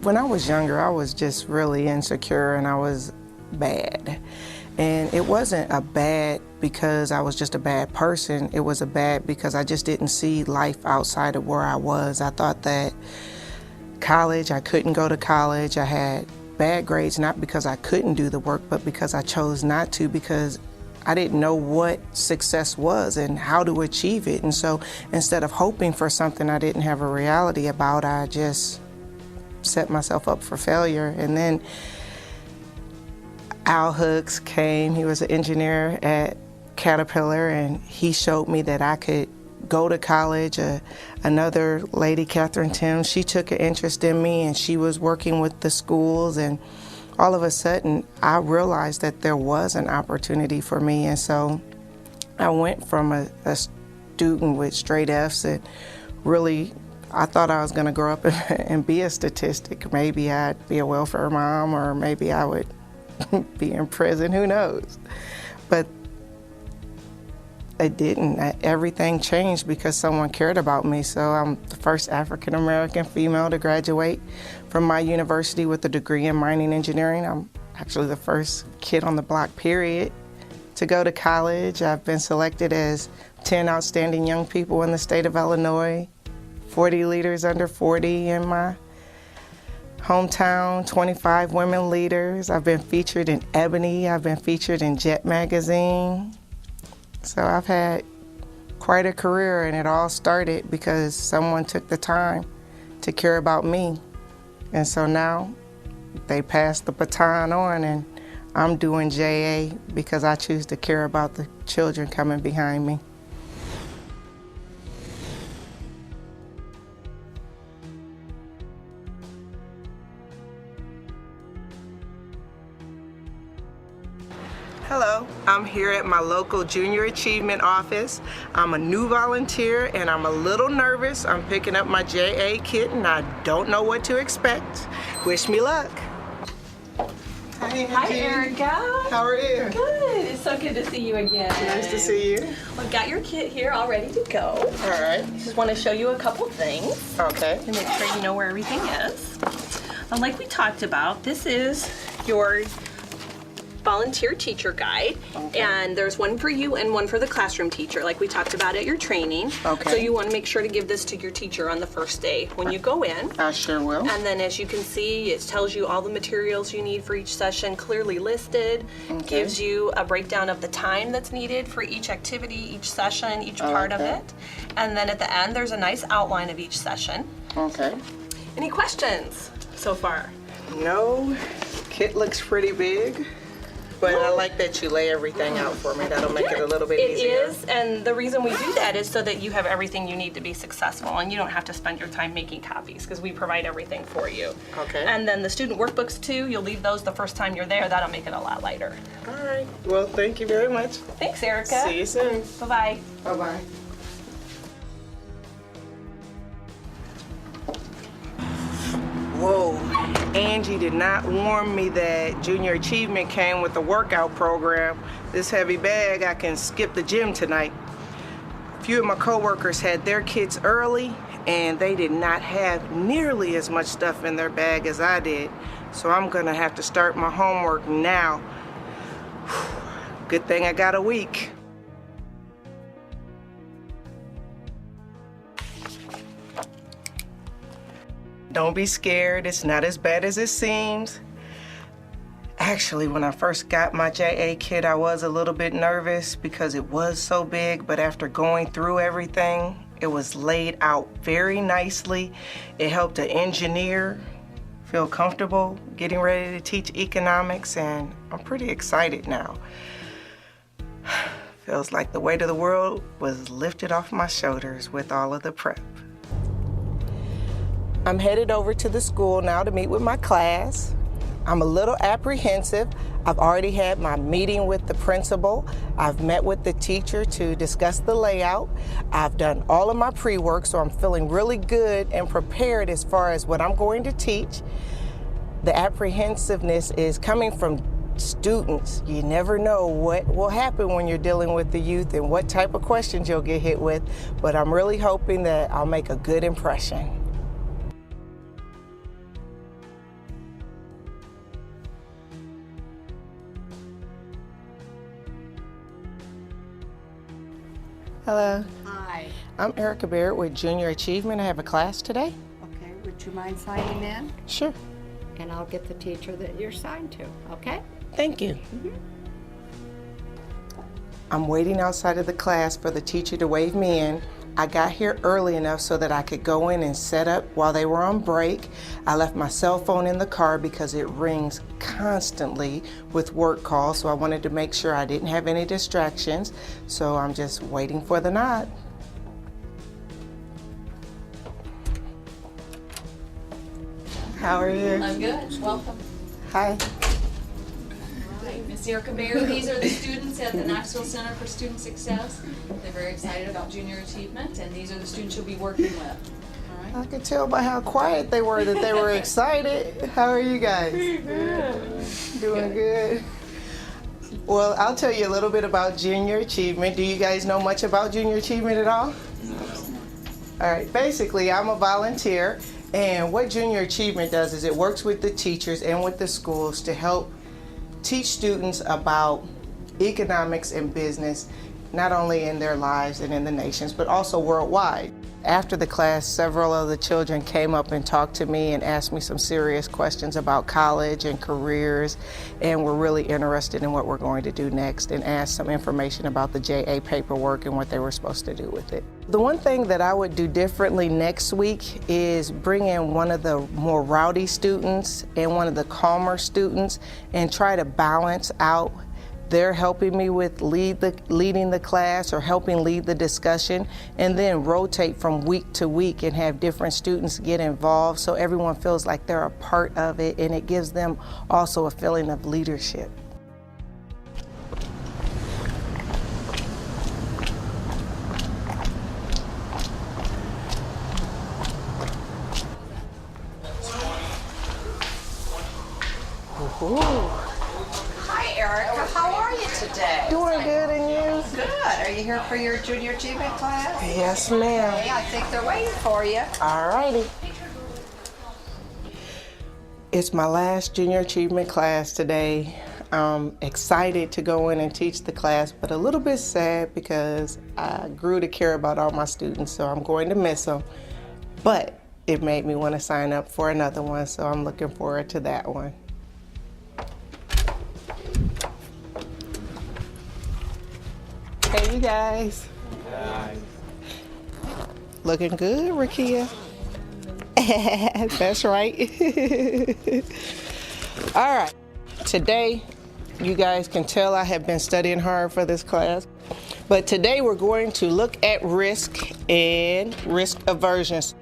When I was younger, I was just really insecure and I was bad. And it wasn't a bad because I was just a bad person. It was a bad because I just didn't see life outside of where I was. I thought that college, I couldn't go to college. I had bad grades, not because I couldn't do the work, but because I chose not to, because I didn't know what success was and how to achieve it. And so instead of hoping for something I didn't have a reality about, I just set myself up for failure. And then Al Hooks came. He was an engineer at Caterpillar, and he showed me that I could go to college. Another lady, Catherine Tim, she took an interest in me, and she was working with the schools, and all of a sudden I realized that there was an opportunity for me. And so I went from a student with straight F's, and really I thought I was going to grow up and be a statistic. Maybe I'd be a welfare mom, or maybe I would be in prison, who knows. But it didn't. Everything changed because someone cared about me. So I'm the first African-American female to graduate from my university with a degree in mining engineering. I'm actually the first kid on the block, period, to go to college. I've been selected as 10 outstanding young people in the state of Illinois, 40 leaders under 40 in my hometown, 25 women leaders. I've been featured in Ebony. I've been featured in Jet magazine. So I've had quite a career, and it all started because someone took the time to care about me. And so now they passed the baton on, and I'm doing JA because I choose to care about the children coming behind me. Hello, I'm here at my local Junior Achievement office. I'm a new volunteer and I'm a little nervous. I'm picking up my JA kit and I don't know what to expect. Wish me luck. Hi, Angie. Hi, Erica. How are you? Good. It's so good to see you again. Nice to see you. I've got your kit here all ready to go. All right. Just want to show you a couple things. Okay. To make sure you know where everything is. Like we talked about, this is your volunteer teacher guide, okay. And there's one for you and one for the classroom teacher, like we talked about at your training. Okay. So you want to make sure to give this to your teacher on the first day when you go in. I sure will. And then as you can see, it tells you all the materials you need for each session, clearly listed. Okay. Gives you a breakdown of the time that's needed for each activity, each session, each part of Okay. it. And then at the end, there's a nice outline of each session. Okay. Any questions so far? No, kit looks pretty big. But I like that you lay everything out for me. That'll make it a little bit easier. It is, and the reason we do that is so that you have everything you need to be successful, and you don't have to spend your time making copies, because we provide everything for you. Okay. And then the student workbooks too, you'll leave those the first time you're there. That'll make it a lot lighter. All right. Well, thank you very much. Thanks, Erica. See you soon. Bye-bye. Bye-bye. Whoa, Angie did not warn me that Junior Achievement came with a workout program. This heavy bag, I can skip the gym tonight. A few of my coworkers had their kids early, and they did not have nearly as much stuff in their bag as I did. So I'm gonna have to start my homework now. Good thing I got a week. Don't be scared, it's not as bad as it seems. Actually, when I first got my JA kit, I was a little bit nervous because it was so big, but after going through everything, it was laid out very nicely. It helped an engineer feel comfortable getting ready to teach economics, and I'm pretty excited now. Feels like the weight of the world was lifted off my shoulders with all of the prep. I'm headed over to the school now to meet with my class. I'm a little apprehensive. I've already had my meeting with the principal. I've met with the teacher to discuss the layout. I've done all of my pre-work, so I'm feeling really good and prepared as far as what I'm going to teach. The apprehensiveness is coming from students. You never know what will happen when you're dealing with the youth and what type of questions you'll get hit with, but I'm really hoping that I'll make a good impression. Hello. Hi. I'm Erica Barrett with Junior Achievement. I have a class today. Okay, would you mind signing in? Sure. And I'll get the teacher that you're signed to, okay? Thank you. I'm waiting outside of the class for the teacher to wave me in. I got here early enough so that I could go in and set up while they were on break. I left my cell phone in the car because it rings constantly with work calls, so I wanted to make sure I didn't have any distractions. So I'm just waiting for the nod. How are you? I'm good. Welcome. Hi. Hi, Ms. Erica Baird. These are the students at the Knoxville Center for Student Success. They're very excited about junior achievement, and these are the students you'll be working with. All right. I could tell by how quiet they were that they were excited. How are you guys? Good. Doing good. Well, I'll tell you a little bit about Junior Achievement. Do you guys know much about Junior Achievement at all? All right, basically I'm a volunteer, and what Junior Achievement does is it works with the teachers and with the schools to help teach students about economics and business, not only in their lives and in the nations, but also worldwide. After the class, several of the children came up and talked to me and asked me some serious questions about college and careers, and were really interested in what we're going to do next, and asked some information about the JA paperwork and what they were supposed to do with it. The one thing that I would do differently next week is bring in one of the more rowdy students and one of the calmer students and try to balance out. They're helping me with leading the class or helping lead the discussion, and then rotate from week to week and have different students get involved so everyone feels like they're a part of it, and it gives them also a feeling of leadership. Ooh. Hi, Erica. How are you today? Doing good, and you? Good. Are you here for your junior achievement class? Yes, ma'am. Okay, I think they're waiting for you. All righty. It's my last junior achievement class today. I'm excited to go in and teach the class, but a little bit sad because I grew to care about all my students, so I'm going to miss them. But it made me want to sign up for another one, so I'm looking forward to that one. Hey, you guys. Hi. Looking good, Rakia. That's right. All right. Today, you guys can tell I have been studying hard for this class. But today we're going to look at risk and risk aversions.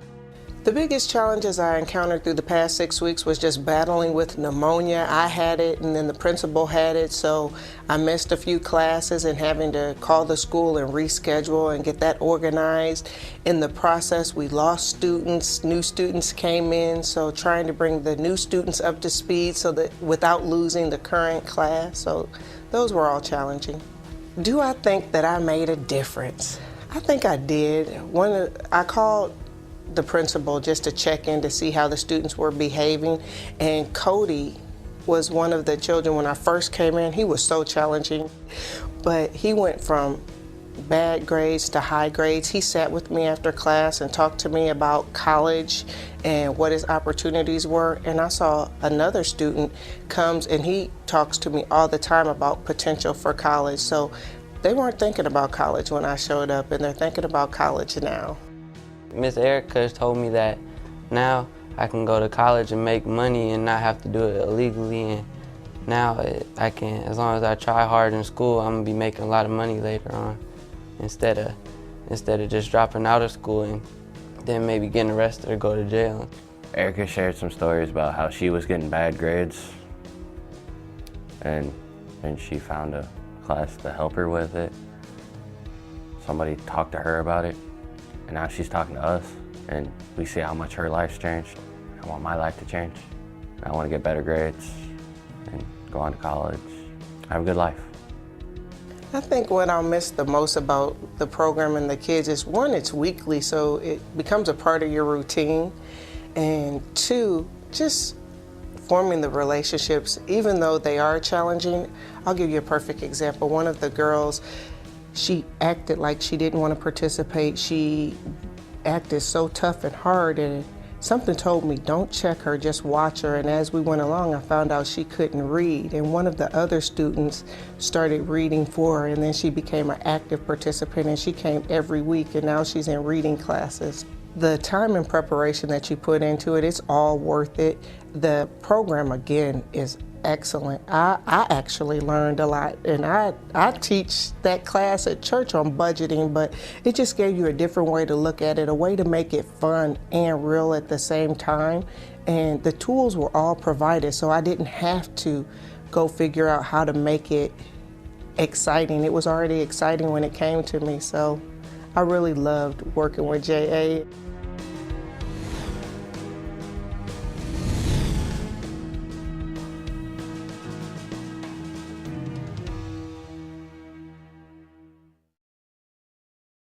The biggest challenges I encountered through the past 6 weeks was just battling with pneumonia. I had it, and then the principal had it, so I missed a few classes and having to call the school and reschedule and get that organized. In the process, we lost students, new students came in, so trying to bring the new students up to speed so that without losing the current class, so those were all challenging. Do I think that I made a difference? I think I did. I called the principal just to check in to see how the students were behaving, and Cody was one of the children when I first came in. He was so challenging, but he went from bad grades to high grades. He sat with me after class and talked to me about college and what his opportunities were, and I saw another student comes and he talks to me all the time about potential for college. So they weren't thinking about college when I showed up, and they're thinking about college now. Miss Erica told me that now I can go to college and make money and not have to do it illegally, and now I can, as long as I try hard in school, I'm gonna be making a lot of money later on instead of just dropping out of school and then maybe getting arrested or go to jail. Erica shared some stories about how she was getting bad grades, and she found a class to help her with it. Somebody talked to her about it. And now she's talking to us, and we see how much her life's changed. I want my life to change. I want to get better grades and go on to college, have a good life. I think what I'll miss the most about the program and the kids is, one, it's weekly, so it becomes a part of your routine. And two, just forming the relationships, even though they are challenging. I'll give you a perfect example. One of the girls, she acted like she didn't want to participate. She acted so tough and hard, and something told me, don't check her, just watch her. And as we went along, I found out she couldn't read. And one of the other students started reading for her, and then she became an active participant, and she came every week, and now she's in reading classes. The time and preparation that you put into it, it's all worth it. The program, again, is excellent. I actually learned a lot, and I teach that class at church on budgeting, but it just gave you a different way to look at it, a way to make it fun and real at the same time. And the tools were all provided, so I didn't have to go figure out how to make it exciting. It was already exciting when it came to me, so I really loved working with JA.